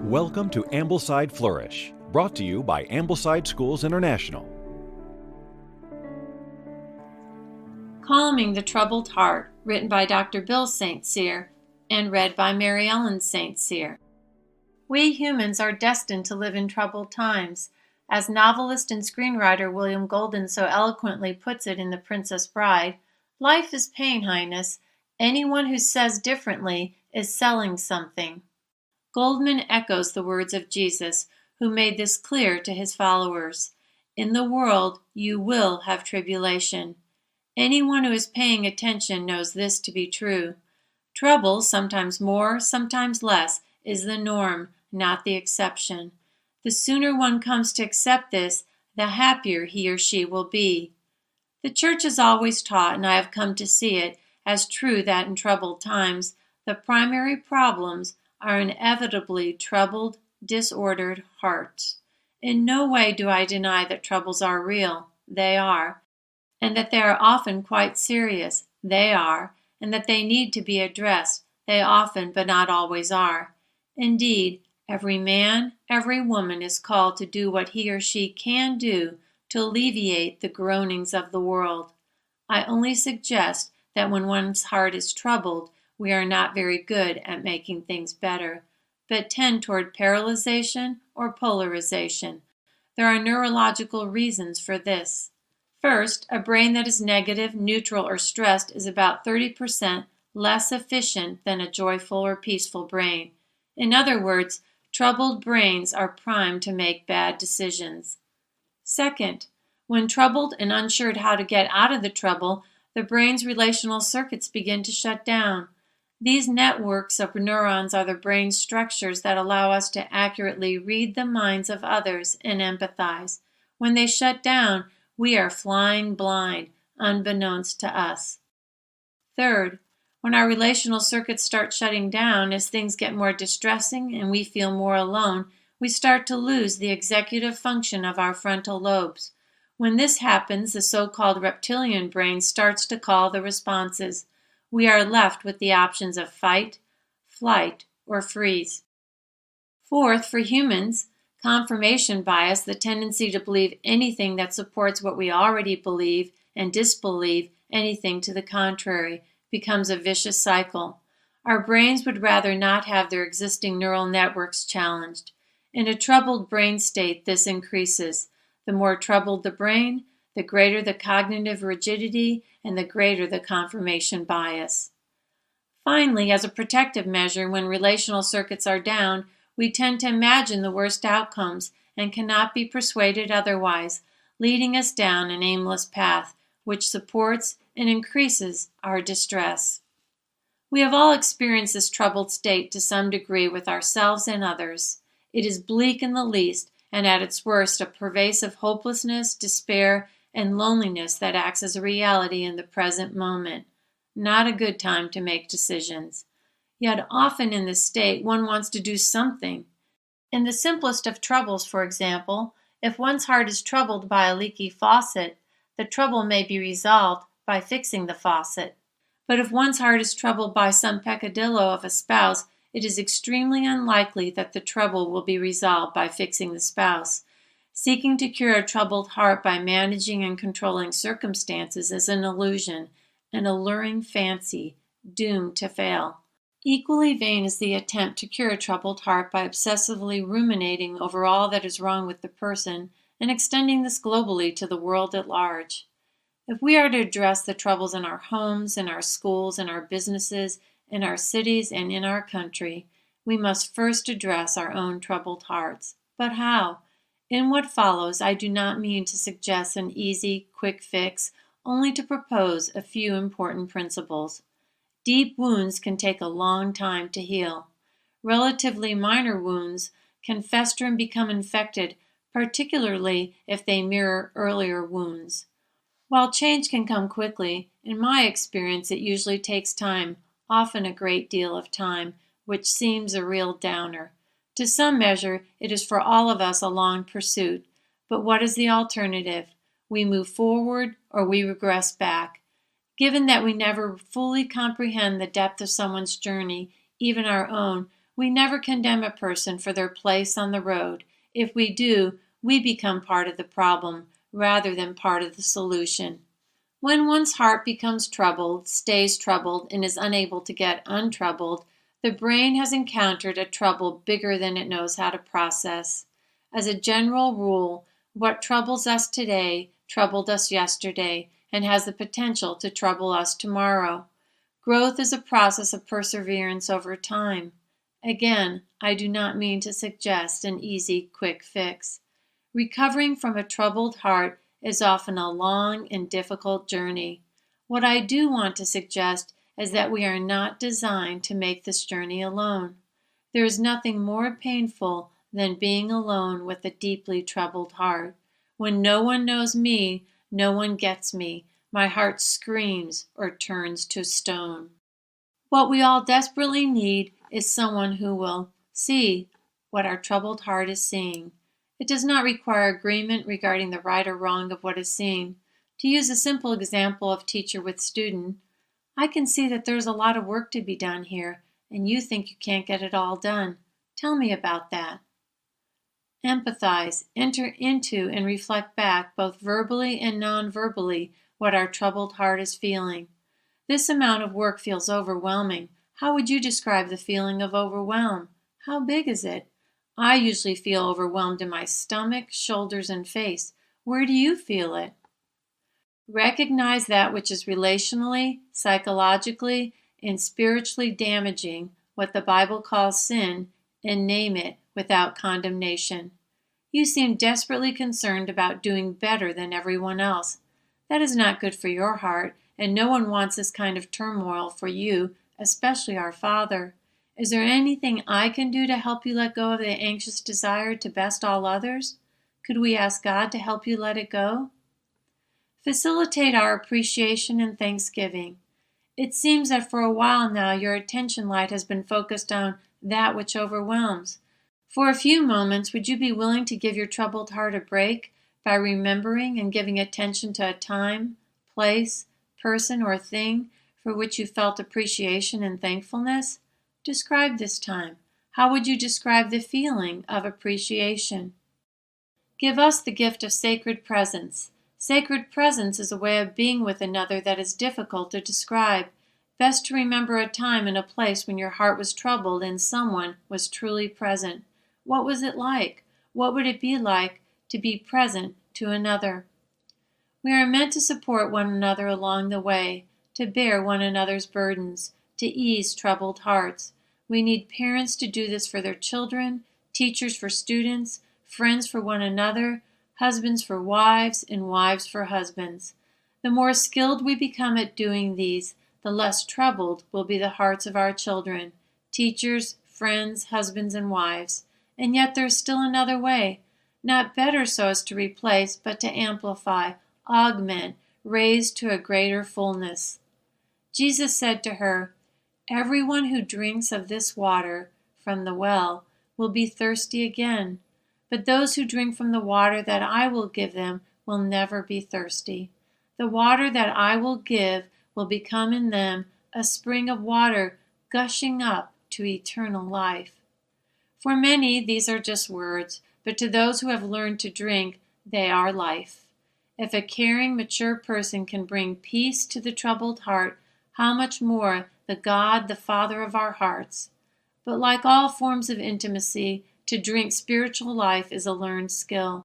Welcome to Ambleside Flourish, brought to you by Ambleside Schools International. Calming the Troubled Heart, written by Dr. Bill St. Cyr and read by Mary Ellen St. Cyr. We humans are destined to live in troubled times. As novelist and screenwriter William Goldman so eloquently puts it in The Princess Bride, life is pain, highness. Anyone who says differently is selling something. Goldman echoes the words of Jesus, who made this clear to his followers. In the world you will have tribulation. Anyone who is paying attention knows this to be true. Trouble, sometimes more, sometimes less, is the norm, not the exception. The sooner one comes to accept this, the happier he or she will be. The Church has always taught, and I have come to see it as true, that in troubled times, the primary problems are inevitably troubled, disordered hearts. In no way do I deny that troubles are real. They are. And that they are often quite serious. They are. And that they need to be addressed. They often, but not always are. Indeed, every man, every woman is called to do what he or she can do to alleviate the groanings of the world. I only suggest that when one's heart is troubled, we are not very good at making things better, but tend toward paralyzation or polarization. There are neurological reasons for this. First, a brain that is negative, neutral, or stressed is about 30% less efficient than a joyful or peaceful brain. In other words, troubled brains are primed to make bad decisions. Second, when troubled and unsure how to get out of the trouble, the brain's relational circuits begin to shut down. These networks of neurons are the brain's structures that allow us to accurately read the minds of others and empathize. When they shut down, we are flying blind, unbeknownst to us. Third, when our relational circuits start shutting down as things get more distressing and we feel more alone, we start to lose the executive function of our frontal lobes. When this happens, the so-called reptilian brain starts to call the responses. We are left with the options of fight, flight, or freeze. Fourth, for humans, confirmation bias, the tendency to believe anything that supports what we already believe and disbelieve anything to the contrary, becomes a vicious cycle. Our brains would rather not have their existing neural networks challenged. In a troubled brain state, this increases. The more troubled the brain, the greater the cognitive rigidity and the greater the confirmation bias. Finally, as a protective measure, when relational circuits are down, we tend to imagine the worst outcomes and cannot be persuaded otherwise, leading us down an aimless path, which supports and increases our distress. We have all experienced this troubled state to some degree with ourselves and others. It is bleak in the least, and at its worst, a pervasive hopelessness, despair, and loneliness that acts as a reality in the present moment. Not a good time to make decisions. Yet often in this state, one wants to do something. In the simplest of troubles, for example, if one's heart is troubled by a leaky faucet, the trouble may be resolved by fixing the faucet. But if one's heart is troubled by some peccadillo of a spouse, it is extremely unlikely that the trouble will be resolved by fixing the spouse. Seeking to cure a troubled heart by managing and controlling circumstances is an illusion, an alluring fancy, doomed to fail. Equally vain is the attempt to cure a troubled heart by obsessively ruminating over all that is wrong with the person and extending this globally to the world at large. If we are to address the troubles in our homes, in our schools, in our businesses, in our cities, and in our country, we must first address our own troubled hearts. But how? In what follows, I do not mean to suggest an easy, quick fix, only to propose a few important principles. Deep wounds can take a long time to heal. Relatively minor wounds can fester and become infected, particularly if they mirror earlier wounds. While change can come quickly, in my experience it usually takes time, often a great deal of time, which seems a real downer. To some measure, it is for all of us a long pursuit, but what is the alternative? We move forward or we regress back. Given that we never fully comprehend the depth of someone's journey, even our own, We never condemn a person for their place on the road. If we do, we become part of the problem rather than part of the solution. When one's heart becomes troubled, stays troubled, and is unable to get untroubled, the brain has encountered a trouble bigger than it knows how to process. As a general rule, what troubles us today troubled us yesterday and has the potential to trouble us tomorrow. Growth is a process of perseverance over time. Again, I do not mean to suggest an easy, quick fix. Recovering from a troubled heart is often a long and difficult journey. What I do want to suggest is that we are not designed to make this journey alone. There is nothing more painful than being alone with a deeply troubled heart. When no one knows me, no one gets me. My heart screams or turns to stone. What we all desperately need is someone who will see what our troubled heart is seeing. It does not require agreement regarding the right or wrong of what is seen. To use a simple example of teacher with student, I can see that there's a lot of work to be done here, and you think you can't get it all done. Tell me about that. Empathize, enter into and reflect back, both verbally and non-verbally, what our troubled heart is feeling. This amount of work feels overwhelming. How would you describe the feeling of overwhelm? How big is it? I usually feel overwhelmed in my stomach, shoulders, and face. Where do you feel it? Recognize that which is relationally, psychologically, and spiritually damaging, what the Bible calls sin, and name it without condemnation. You seem desperately concerned about doing better than everyone else. That is not good for your heart, and no one wants this kind of turmoil for you, especially our Father. Is there anything I can do to help you let go of the anxious desire to best all others? Could we ask God to help you let it go? Facilitate our appreciation and thanksgiving. It seems that for a while now your attention light has been focused on that which overwhelms. For a few moments, would you be willing to give your troubled heart a break by remembering and giving attention to a time, place, person, or thing for which you felt appreciation and thankfulness? Describe this time. How would you describe the feeling of appreciation? Give us the gift of sacred presence. Sacred presence is a way of being with another that is difficult to describe. Best to remember a time and a place when your heart was troubled and someone was truly present. What was it like? What would it be like to be present to another? We are meant to support one another along the way, to bear one another's burdens, to ease troubled hearts. We need parents to do this for their children, teachers for students, friends for one another, husbands for wives, and wives for husbands. The more skilled we become at doing these, the less troubled will be the hearts of our children, teachers, friends, husbands, and wives. And yet there's still another way, not better so as to replace, but to amplify, augment, raise to a greater fullness. Jesus said to her, "Everyone who drinks of this water from the well will be thirsty again, but those who drink from the water that I will give them will never be thirsty. The water that I will give will become in them a spring of water gushing up to eternal life." For many, these are just words, but to those who have learned to drink, they are life. If a caring, mature person can bring peace to the troubled heart, how much more the God, the Father of our hearts. But like all forms of intimacy, to drink spiritual life is a learned skill.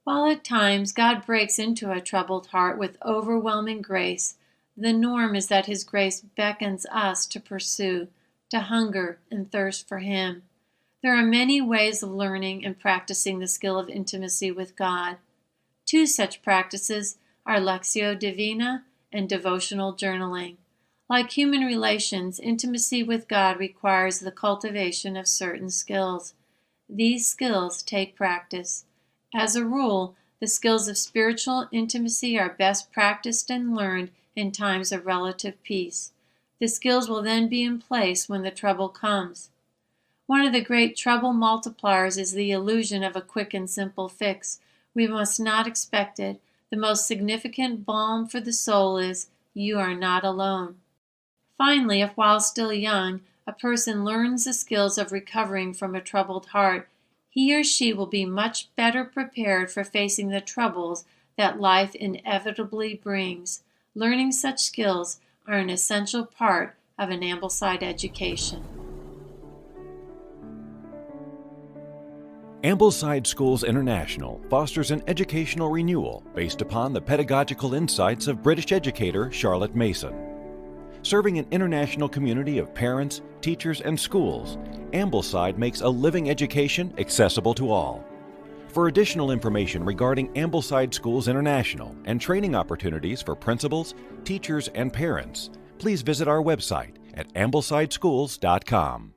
While at times God breaks into a troubled heart with overwhelming grace, the norm is that His grace beckons us to pursue, to hunger and thirst for Him. There are many ways of learning and practicing the skill of intimacy with God. Two such practices are Lectio Divina and devotional journaling. Like human relations, intimacy with God requires the cultivation of certain skills. These skills take practice. As a rule, the skills of spiritual intimacy are best practiced and learned in times of relative peace. The skills will then be in place when the trouble comes. One of the great trouble multipliers is the illusion of a quick and simple fix. We must not expect it. The most significant balm for the soul is, "You are not alone." Finally, if while still young, a person learns the skills of recovering from a troubled heart, he or she will be much better prepared for facing the troubles that life inevitably brings. Learning such skills are an essential part of an Ambleside education. Ambleside Schools International fosters an educational renewal based upon the pedagogical insights of British educator Charlotte Mason. Serving an international community of parents, teachers, and schools, Ambleside makes a living education accessible to all. For additional information regarding Ambleside Schools International and training opportunities for principals, teachers, and parents, please visit our website at amblesidschools.com.